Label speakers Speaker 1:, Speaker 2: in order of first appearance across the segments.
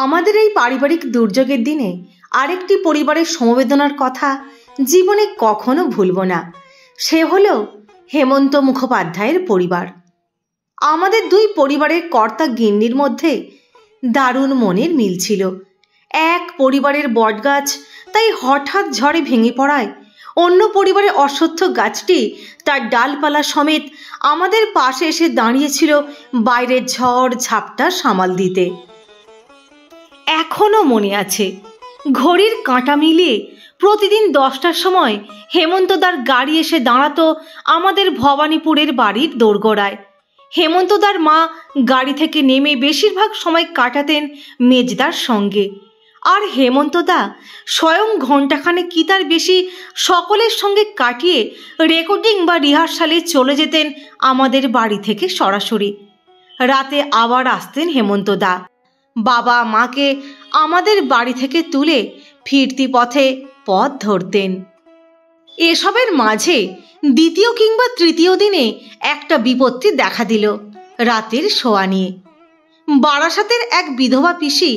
Speaker 1: আমাদের এই পারিবারিক দুর্যোগের দিনে আরেকটি পরিবারের সমবেদনার কথা জীবনে কখনো ভুলব না। সে হলো হেমন্ত মুখোপাধ্যায়ের পরিবার। আমাদের দুই পরিবারের কর্তা গিন্নির মধ্যে দারুণ মনের মিল ছিল। এক পরিবারের বটগাছ তাই হঠাৎ ঝড়ে ভেঙে পড়ায় অন্য পরিবারের অশ্বত্থ গাছটি তার ডালপালা সমেত আমাদের পাশে এসে দাঁড়িয়েছিল বাইরের ঝড় ঝাপটা সামাল দিতে। এখনো মনে আছে, ঘড়ির কাঁটা মিলিয়ে প্রতিদিন 10টার সময় হেমন্তদার গাড়ি এসে দাঁড়াতো আমাদের ভবানীপুরের বাড়ির দোরগোড়ায়। হেমন্তদার মা গাড়ি থেকে নেমে বেশিরভাগ সময় কাটাতেন মেজদার সঙ্গে, আর হেমন্তদা স্বয়ং ঘণ্টাখানেক কি তার বেশি সকলের সঙ্গে কাটিয়ে রেকর্ডিং বা রিহার্সালে চলে যেতেন আমাদের বাড়ি থেকে সরাসরি। রাতে আবার আসতেন হেমন্তদা, বাবা মাকে আমাদের বাড়ি থেকে তুলে ফিরতি পথে পথ ধরতেন। এসবের মাঝে দ্বিতীয় কিংবা তৃতীয় দিনে একটা বিপত্তি দেখা দিল রাতের শোয়া নিয়ে। বারাসাতের এক বিধবা পিসি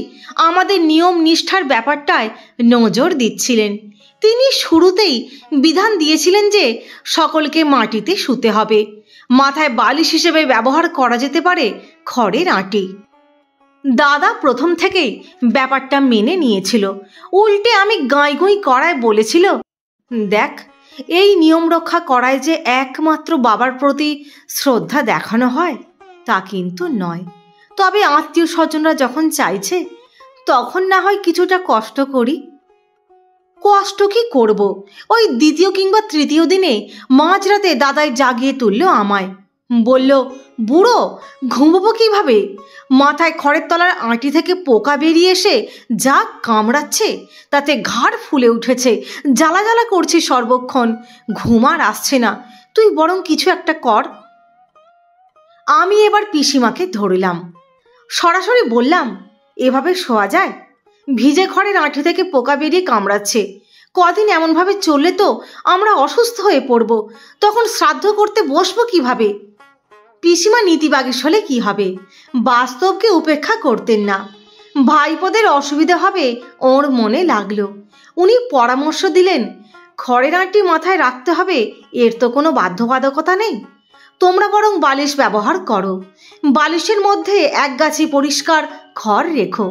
Speaker 1: আমাদের নিয়ম নিষ্ঠার ব্যাপারটায় নজর দিচ্ছিলেন। তিনি শুরুতেই বিধান দিয়েছিলেন যে সকলকে মাটিতে শুতে হবে, মাথায় বালিশ হিসেবে ব্যবহার করা যেতে পারে খড়ের আঁটি। দাদা প্রথম থেকেই ব্যাপারটা মেনে নিয়েছিল। উল্টে আমি গাঁই গুঁই করায় বলেছিল, দেখ, এই নিয়ম রক্ষা করায় যে একমাত্র বাবার প্রতি শ্রদ্ধা দেখানো হয় তা কিন্তু নয়। তবে আত্মীয় স্বজনরা যখন চাইছে তখন না হয় কিছুটা কষ্ট করি। কষ্ট কি করব? ওই দ্বিতীয় কিংবা তৃতীয় দিনে মাঝরাতে দাদাই জাগিয়ে তুলল আমায়। বলল, বুড়ো, ঘুমবো কিভাবে? মাথায় খড়ের তলার আঁটি থেকে পোকা বেরিয়ে এসে যা কামড়াচ্ছে তাতে ঘাড় ফুলে উঠেছে, জ্বালা জ্বালা করছে সর্বক্ষণ, ঘুম আর আসছে না। তুই বরং কিছু একটা কর। আমি এবার পিসিমাকে ধরলাম, সরাসরি বললাম, এভাবে শোয়া যায়? ভিজে খড়ের আঁটি থেকে পোকা বেরিয়ে কামড়াচ্ছে, কদিন এমনভাবে চললে তো আমরা অসুস্থ হয়ে পড়ব, তখন শ্রাদ্ধ করতে বসবো কিভাবে? পিসিমা নীতিবাগীশ হলে কি হবে, বাস্তবকে উপেক্ষা করতেন না। ভাইপোদের অসুবিধা হবে ওর মনে লাগলো। উনি পরামর্শ দিলেন, খড়ের আঁটি মাথায় রাখতে হবে এর তো কোনো বাধ্যবাধকতা নেই, তোমরা বরং বালিশ ব্যবহার করো, বালিশের মধ্যে এক গাছি পরিষ্কার খড় রেখো।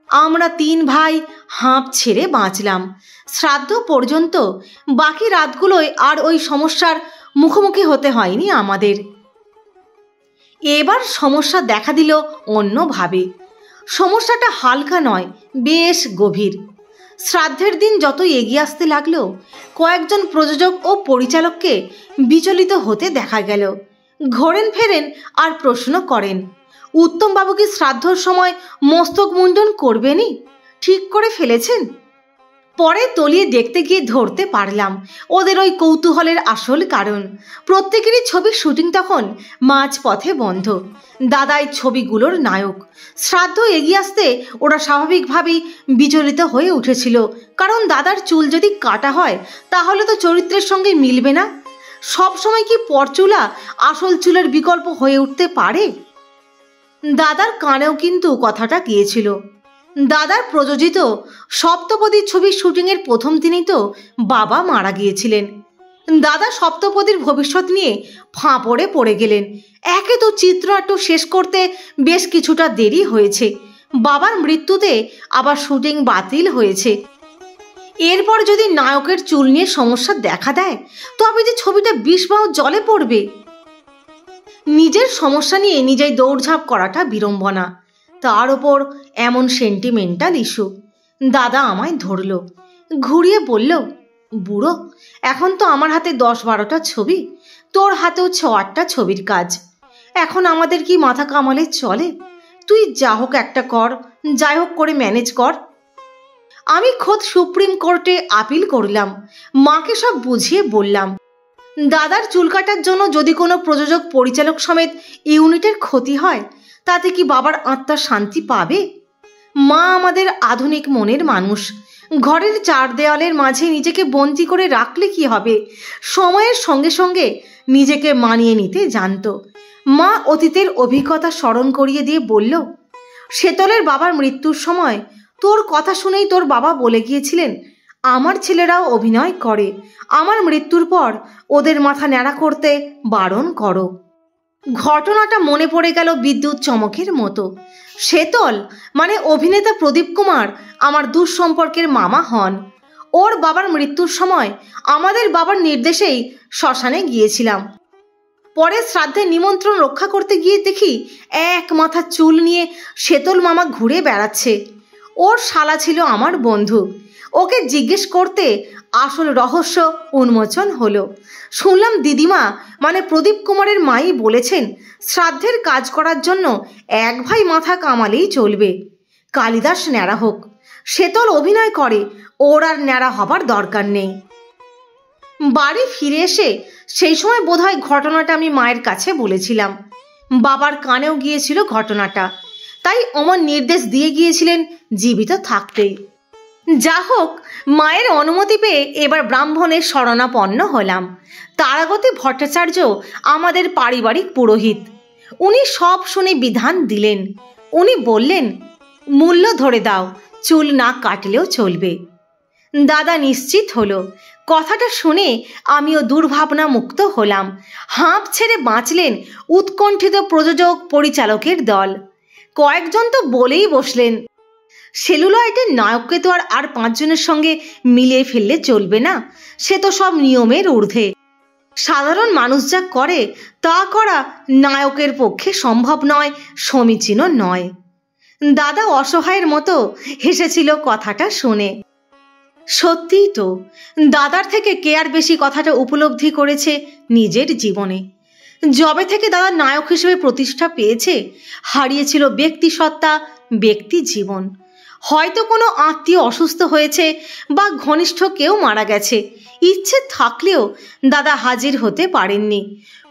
Speaker 1: আমরা 3 ভাই হাঁপ ছেড়ে বাঁচলাম। শ্রাদ্ধ পর্যন্ত বাকি রাতগুলোয় আর ওই সমস্যার মুখোমুখি হতে হয়নি আমাদের। এবার সমস্যা দেখা দিল অন্যভাবে। সমস্যাটা হালকা নয়, বেশ গভীর। শ্রাদ্ধের দিন যতই এগিয়ে আসতে লাগলো, কয়েকজন প্রযোজক ও পরিচালককে বিচলিত হতে দেখা গেল। ঘোরেন ফেরেন আর প্রশ্ন করেন, উত্তমবাবু কি শ্রাদ্ধর সময় মস্তক মুণ্ডন করবেনই? ঠিক করে ফেলেছেন? পরে তলিয়ে দেখতে গিয়ে ধরতে পারলাম ওদের ওই কৌতূহলের আসল কারণ। প্রত্যেকেরই ছবির শুটিং তখন মাঝপথে বন্ধ। দাদাই ছবিগুলোর নায়ক। শ্রাদ্ধ এগিয়ে আসতে ওরা স্বাভাবিকভাবেই বিচলিত হয়ে উঠেছিল, কারণ দাদার চুল যদি কাটা হয় তাহলে তো চরিত্রের সঙ্গে মিলবে না। সবসময় কি পরচুলা আসল চুলের বিকল্প হয়ে উঠতে পারে? দাদার কানেও কিন্তু কথাটা গিয়েছিল। দাদার প্রযোজিত সপ্তপদীর ছবির শুটিংয়ের প্রথম দিনেই তো বাবা মারা গিয়েছিলেন। দাদা সপ্তপদীর ভবিষ্যৎ নিয়ে ফাঁপড়ে পড়ে গেলেন। একে তো চিত্রনাট্য শেষ করতে বেশ কিছুটা দেরি হয়েছে, বাবার মৃত্যুতে আবার শুটিং বাতিল হয়েছে। এরপর যদি নায়কের চুল নিয়ে সমস্যা দেখা দেয় তবে যে ছবিটা বিষবাহ জলে পড়বে। নিজের সমস্যা নিয়ে নিজেই দৌড়ঝাঁপ করাটা বিড়ম্বনা, তার ওপর এমন সেন্টিমেন্টাল ইস্যু। দাদা আমায় ধরল, ঘুরিয়ে বলল, বুড়ো, এখন তো আমার হাতে 10-12টা ছবি, তোর হাতেও 6-8টা ছবির কাজ। এখন আমাদের কি মাথা কামালে চলে? তুই যা হোক একটা কর, যাই হোক করে ম্যানেজ কর। আমি খোদ সুপ্রিম কোর্টে আপিল করলাম, মাকে সব বুঝিয়ে বললাম। দাদার চুল কাটার জন্য যদি কোনো প্রযোজক পরিচালক সমেত ইউনিটের ক্ষতি হয় তাতে কি বাবার আত্মা শান্তি পাবে? মা আমাদের আধুনিক মনের মানুষ, ঘরের 4 দেওয়ালের মাঝে নিজেকে বন্দি করে রাখলে কি হবে? সময়ের সঙ্গে সঙ্গে নিজেকে মানিয়ে নিতে জানত। মা অতীতের অভিজ্ঞতা স্মরণ করিয়ে দিয়ে বলল, শেতলের বাবার মৃত্যুর সময় তোর কথা শুনেই তোর বাবা বলে গিয়েছিলেন, আমার ছেলেরাও অভিনয় করে, আমার মৃত্যুর পর ওদের মাথা ন্যাড়া করতে বারণ করো। ঘটনাটা মনে পড়ে গেল বিদ্যুৎ চমকের মতো। শেতল মানে অভিনেতা প্রদীপ কুমার আমার দূর সম্পর্কের মামা হন। ওর বাবার মৃত্যুর সময় আমাদের বাবার নির্দেশেই শ্মশানে গিয়েছিলাম। পরে শ্রাদ্ধের নিমন্ত্রণ রক্ষা করতে গিয়ে দেখি এক মাথা চুল নিয়ে শেতল মামা ঘুরে বেড়াচ্ছে। ওর শালা ছিল আমার বন্ধু। ওকে জিজ্ঞেস করতে আসল রহস্য উন্মোচন হলো। শুনলাম দিদিমা মানে প্রদীপ কুমারের মাই বলেছেন, শ্রাদ্ধের কাজ করার জন্য এক ভাই মাথা কামালেই চলবে, কালিদাস ন্যাড়া হোক। শেতল অভিনয় করে, ওর আর ন্যাড়া হবার দরকার নেই। বাড়ি ফিরে এসে সেই সময় বোধহয় ঘটনাটা আমি মায়ের কাছে বলেছিলাম। বাবার কানেও গিয়েছিল ঘটনাটা, তাই অমর নির্দেশ দিয়ে গিয়েছিলেন জীবিত থাকতেই। যা হোক, মায়ের অনুমতি পেয়ে এবার ব্রাহ্মণের শরণাপন্ন হলাম। তারাগতি ভট্টাচার্য আমাদের পারিবারিক পুরোহিত। উনি সব শুনে বিধান দিলেন। উনি বললেন, মূল্য ধরে দাও, চুল না কাটলেও চলবে। দাদা নিশ্চিত হলো। কথাটা শুনে আমিও দুর্ভাবনা মুক্ত হলাম। হাঁপ ছেড়ে বাঁচলেন উৎকণ্ঠিত প্রযোজক পরিচালকের দল। কয়েকজন তো বলেই বসলেন, সেলুলয়েডের নায়ককে তো আর 5 জনের সঙ্গে মিলিয়ে ফেললে চলবে না, সে তো সব নিয়মের ঊর্ধ্বে। সাধারণ মানুষ যা করে তা করা নায়কের পক্ষে সম্ভব নয়, সমীচীন নয়। দাদা অসহায়ের মতো হেসেছিল কথাটা শুনে। সত্যিই তো, দাদার থেকে কে আর বেশি কথাটা উপলব্ধি করেছে নিজের জীবনে। যবে থেকে দাদা নায়ক হিসেবে প্রতিষ্ঠা পেয়েছে, হারিয়েছিল ব্যক্তিসত্তা, ব্যক্তি জীবন। হয়তো কোনো আত্মীয় অসুস্থ হয়েছে বা ঘনিষ্ঠ কেউ মারা গেছে, ইচ্ছে থাকলেও দাদা হাজির হতে পারেননি।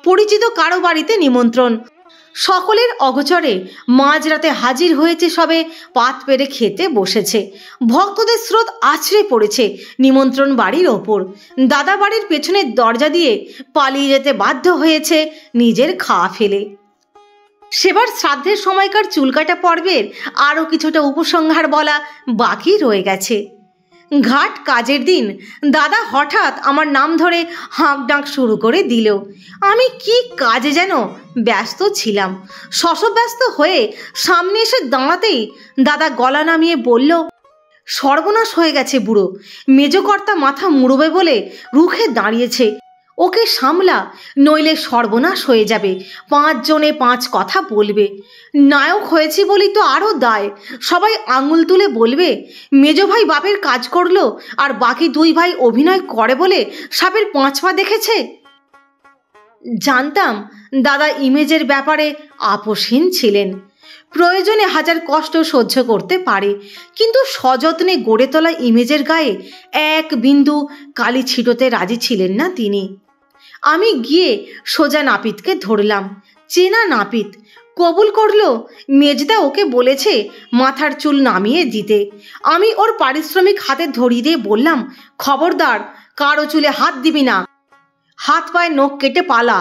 Speaker 1: পরিচিত কারো বাড়িতে নিমন্ত্রণ, সকলের অগোচরে মাঝরাতে হাজির হয়েছে, সবে পাত পেরে খেতে বসেছে। ভক্তদের স্রোত আছড়ে পড়েছে নিমন্ত্রণ বাড়ির ওপর। দাদা বাড়ির পেছনের দরজা দিয়ে পালিয়ে যেতে বাধ্য হয়েছে নিজের খাওয়া ফেলে। সেবার শ্রাদ্ধের সময়কার চুলকাটা পর্বের আরও কিছুটা উপসংহার বলা বাকি রয়ে গেছে। ঘাট কাজের দিন দাদা হঠাৎ আমার নাম ধরে হাঁক ডাক শুরু করে দিল। আমি কি কাজে যেন ব্যস্ত ছিলাম। শশব্যস্ত হয়ে সামনে এসে দাঁড়াতেই দাদা গলা নামিয়ে বলল, সর্বনাশ হয়ে গেছে বুড়ো, মেজকর্তা মাথা মুড়বে বলে রুখে দাঁড়িয়েছে, ওকে সামলা, নইলে সর্বনাশ হয়ে যাবে। 5 জনে 5 কথা বলবে। নায়ক হয়েছি বলি তো আরও দায়। সবাই আঙুল তুলে বলবে, মেজ ভাই বাপের কাজ করলো আর বাকি 2 ভাই অভিনয় করে বলে সাপের 5 পা দেখেছে। জানতাম দাদা ইমেজের ব্যাপারে আপোষহীন ছিলেন। প্রয়োজনে 1000 কষ্ট সহ্য করতে পারে, কিন্তু সযত্নে গড়ে তোলা ইমেজের গায়ে এক বিন্দু কালি ছিটোতে রাজি ছিলেন না তিনি। আমি গিয়ে সোজা নাপিতকে ধরলাম। চেনা নাপিত, কবুল করলো মেজদা ওকে বলেছে মাথার চুল নামিয়ে দিতে। আমি ওর পারিশ্রমিক হাতে ধরিয়ে দিয়ে বললাম, খবরদার কারো চুলে হাত দিবি না, হাত পায়ে নখ কেটে পালা।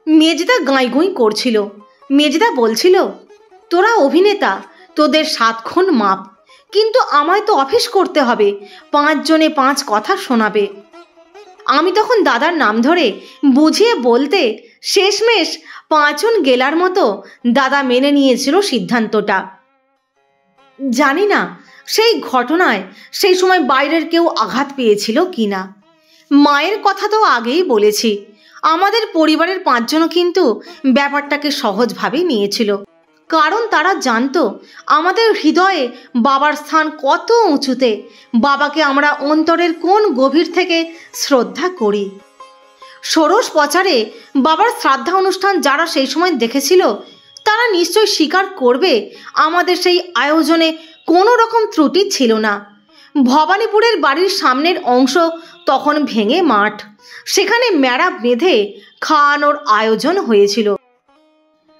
Speaker 1: মেজদা গাঁইগুঁই করছিল। মেজদা বলছিল, তোরা অভিনেতা, তোদের 7 খুন মাপ, কিন্তু আমায় তো অফিস করতে হবে, 5 জনে 5 কথা শোনাবে। আমি তখন দাদার নাম ধরে বুঝিয়ে বলতে শেষমেশ 5 জন গেলার মতো দাদা মেনে নিয়েছিল সিদ্ধান্তটা। জানি না সেই ঘটনায় সেই সময় বাইরের কেউ আঘাত পেয়েছিল কিনা। মায়ের কথা তো আগেই বলেছি, আমাদের পরিবারের 5 জনও কিন্তু ব্যাপারটাকে সহজভাবেই নিয়েছিল, কারণ তারা জানতো আমাদের হৃদয়ে বাবার স্থান কত উঁচুতে, বাবাকে আমরা অন্তরের কোন গভীর থেকে শ্রদ্ধা করি। ষোড়শ প্রচারে বাবার শ্রাদ্ধা অনুষ্ঠান যারা সেই সময় দেখেছিল তারা নিশ্চয় স্বীকার করবে আমাদের সেই আয়োজনে কোনো রকম ত্রুটি ছিল না। ভবানীপুরের বাড়ির সামনের অংশ তখন ভেঙে মাঠ, সেখানে মেড়া বেঁধে খাওয়ানোর আয়োজন হয়েছিল।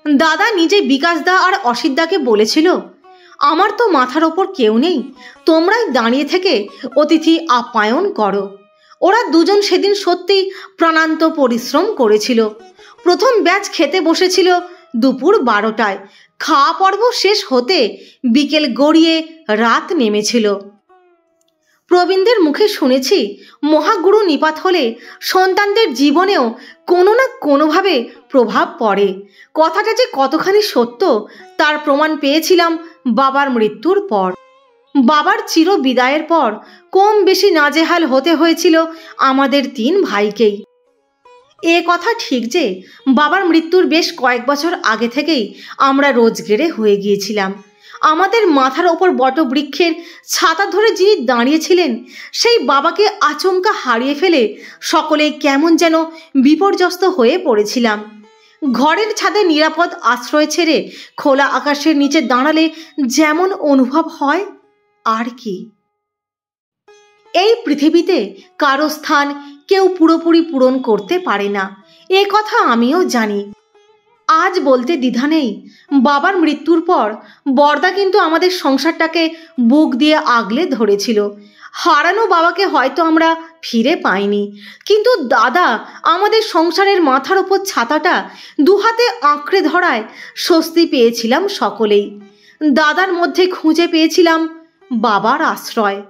Speaker 1: দাদা নিজে বিকাশদা আর অসিতদাকে বলেছিল, আমার তো মাথার ওপর কেউ নেই, তোমরাই দাঁড়িয়ে থেকে অতিথি আপ্যায়ন করো। ওরা 2 জন সেদিন সত্যি প্রাণান্ত পরিশ্রম করেছিল। প্রথম ব্যাচ খেতে বসেছিল দুপুর 12টায়। খাওয়া পর্ব শেষ হতে বিকেল গড়িয়ে রাত নেমেছিল। প্রবীণদের মুখে শুনেছি মহাগুরু নিপাত হলে সন্তানদের জীবনেও কোনো না কোনোভাবে প্রভাব পড়ে। কথাটা যে কতখানি সত্য তার প্রমাণ পেয়েছিলাম বাবার মৃত্যুর পর। বাবার চির বিদায়ের পর কম বেশি নাজেহাল হতে হয়েছিল আমাদের 3 ভাইকেই। এ কথা ঠিক যে বাবার মৃত্যুর বেশ কয়েক বছর আগে থেকেই আমরা রোজগেরে হয়ে গিয়েছিলাম। আমাদের মাথার ওপর বটবৃক্ষের ছাতা ধরে যিনি দাঁড়িয়েছিলেন সেই বাবাকে আচমকা হারিয়ে ফেলে সকলেই কেমন যেন বিপর্যস্ত হয়ে পড়েছিলাম। ঘরের ছাদে নিরাপদ আশ্রয় ছেড়ে খোলা আকাশের নিচে দাঁড়ালে যেমন অনুভব হয় আর কি। এই পৃথিবীতে কারো স্থান কেউ পুরোপুরি পূরণ করতে পারে না, এ কথা আমিও জানি। আজ বলতে দ্বিধা নেই, বাবার মৃত্যুর পর বরদা কিন্তু আমাদের সংসারটাকে বুক দিয়ে আগলে ধরেছিল। হারানো বাবাকে হয়তো আমরা ফিরে পাইনি, কিন্তু দাদা আমাদের সংসারের মাথার ওপর ছাতাটা দুহাতে আঁকড়ে ধরায় স্বস্তি পেয়েছিলাম সকলেই। দাদার মধ্যে খুঁজে পেয়েছিলাম বাবার আশ্রয়।